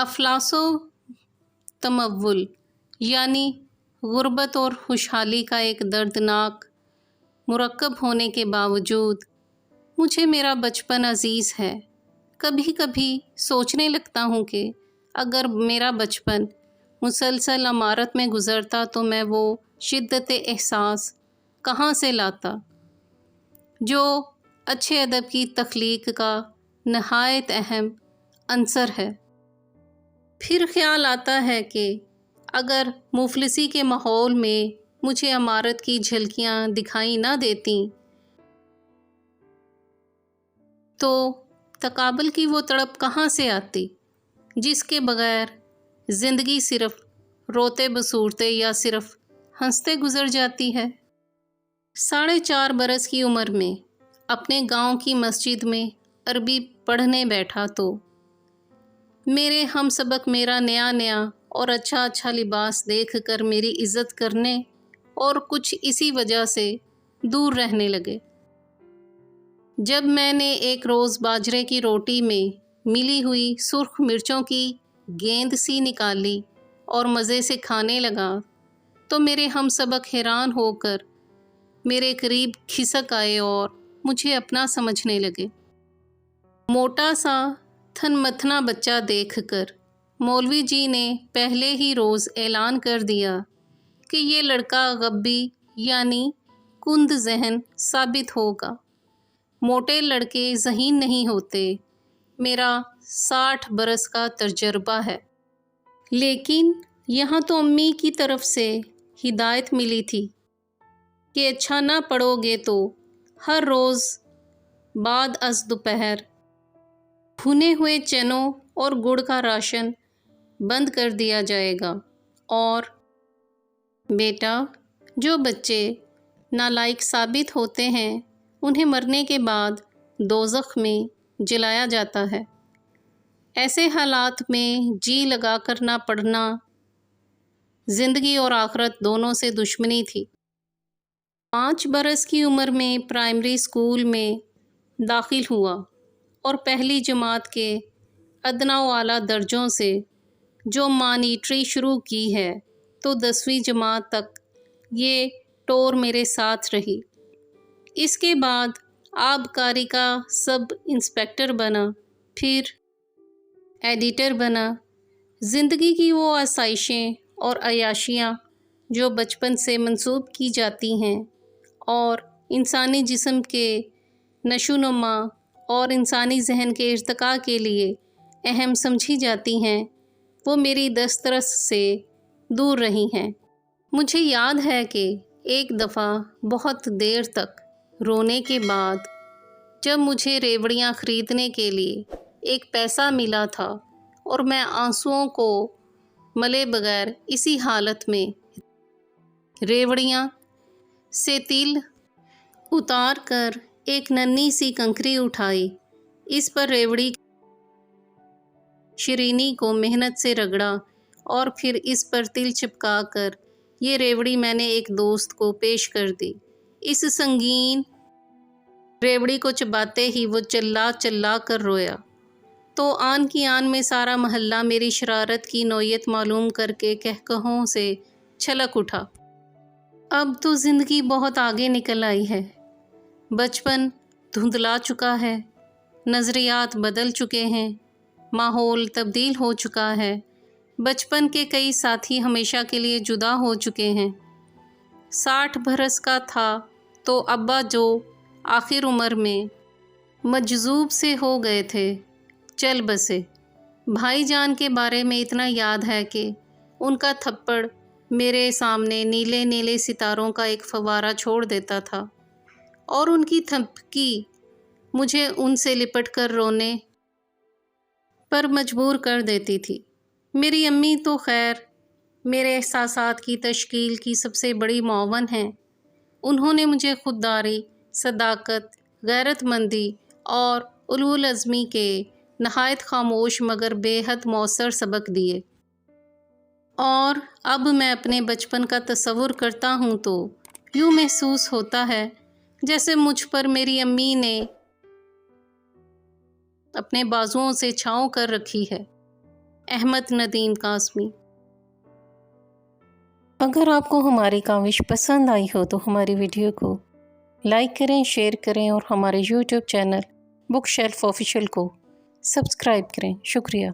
افلاس و تمول یعنی غربت اور خوشحالی کا ایک دردناک مرکب ہونے کے باوجود مجھے میرا بچپن عزیز ہے۔ کبھی کبھی سوچنے لگتا ہوں کہ اگر میرا بچپن مسلسل عمارت میں گزرتا تو میں وہ شدت احساس کہاں سے لاتا جو اچھے ادب کی تخلیق کا نہایت اہم عنصر ہے۔ پھر خیال آتا ہے کہ اگر مفلسی کے ماحول میں مجھے عمارت کی جھلکیاں دکھائی نہ دیتیں تو تقابل کی وہ تڑپ کہاں سے آتی جس کے بغیر زندگی صرف روتے بسورتے یا صرف ہنستے گزر جاتی ہے۔ 4.5 برس کی عمر میں اپنے گاؤں کی مسجد میں عربی پڑھنے بیٹھا تو میرے ہم سبق میرا نیا نیا اور اچھا لباس دیکھ کر میری عزت کرنے اور کچھ اسی وجہ سے دور رہنے لگے۔ جب میں نے ایک روز باجرے کی روٹی میں ملی ہوئی سرخ مرچوں کی گیند سی نکالی اور مزے سے کھانے لگا تو میرے ہم سبق حیران ہو کر میرے قریب کھسک آئے اور مجھے اپنا سمجھنے لگے۔ موٹا سا تھن متھنا بچہ دیکھ کر مولوی جی نے پہلے ہی روز اعلان کر دیا کہ یہ لڑکا غبی یعنی کند ذہن ثابت ہوگا۔ موٹے لڑکے ذہین نہیں ہوتے، میرا 60 برس کا تجربہ ہے۔ لیکن یہاں تو امی کی طرف سے ہدایت ملی تھی کہ اچھا نہ پڑھو گے تو ہر روز بعد از دوپہر بھنے ہوئے چنوں اور گڑ کا راشن بند کر دیا جائے گا، اور بیٹا جو بچے نالائق ثابت ہوتے ہیں انہیں مرنے کے بعد دوزخ میں جلایا جاتا ہے۔ ایسے حالات میں جی لگا کر نہ پڑھنا زندگی اور آخرت دونوں سے دشمنی تھی۔ 5 برس کی عمر میں پرائمری اسکول میں داخل ہوا اور پہلی جماعت کے ادنیٰ و اعلیٰ درجوں سے جو مانیٹری شروع کی ہے تو 10ویں جماعت تک یہ ٹور میرے ساتھ رہی۔ اس کے بعد آبکاری کا سب انسپکٹر بنا، پھر ایڈیٹر بنا۔ زندگی کی وہ آسائشیں اور عیاشیاں جو بچپن سے منسوب کی جاتی ہیں اور انسانی جسم کے نشو و نما اور انسانی ذہن کے ارتقاء کے لیے اہم سمجھی جاتی ہیں، وہ میری دسترس سے دور رہی ہیں۔ مجھے یاد ہے کہ ایک دفعہ بہت دیر تک رونے کے بعد جب مجھے ریوڑیاں خریدنے کے لیے ایک پیسہ ملا تھا اور میں آنسوؤں کو ملے بغیر اسی حالت میں ریوڑیاں سے تیل اتار کر ایک ننھی سی کنکری اٹھائی، اس پر ریوڑی شیرینی کو محنت سے رگڑا اور پھر اس پر تل چپکا کر یہ ریوڑی میں نے ایک دوست کو پیش کر دی۔ اس سنگین ریوڑی کو چباتے ہی وہ چلا چلا کر رویا تو آن کی آن میں سارا محلہ میری شرارت کی نوعیت معلوم کر کے کہکہوں سے چھلک اٹھا۔ اب تو زندگی بہت آگے نکل آئی ہے، بچپن دھندلا چکا ہے، نظریات بدل چکے ہیں، ماحول تبدیل ہو چکا ہے، بچپن کے کئی ساتھی ہمیشہ کے لیے جدا ہو چکے ہیں۔ 60 برس کا تھا تو ابا جو آخر عمر میں مجذوب سے ہو گئے تھے چل بسے۔ بھائی جان کے بارے میں اتنا یاد ہے کہ ان کا تھپڑ میرے سامنے نیلے نیلے ستاروں کا ایک فوارہ چھوڑ دیتا تھا اور ان کی تھپکی مجھے ان سے لپٹ کر رونے پر مجبور کر دیتی تھی۔ میری امی تو خیر میرے احساسات کی تشکیل کی سب سے بڑی معاون ہیں۔ انہوں نے مجھے خودداری، صداقت، غیرت مندی اور علو العزمی کے نہایت خاموش مگر بے حد مؤثر سبق دیے، اور اب میں اپنے بچپن کا تصور کرتا ہوں تو یوں محسوس ہوتا ہے جیسے مجھ پر میری امی نے اپنے بازوؤں سے چھاؤں کر رکھی ہے۔ احمد ندیم قاسمی۔ اگر آپ کو ہماری کاوش پسند آئی ہو تو ہماری ویڈیو کو لائک کریں، شیئر کریں اور ہمارے YouTube channel book shelf official کو سبسکرائب کریں۔ شکریہ۔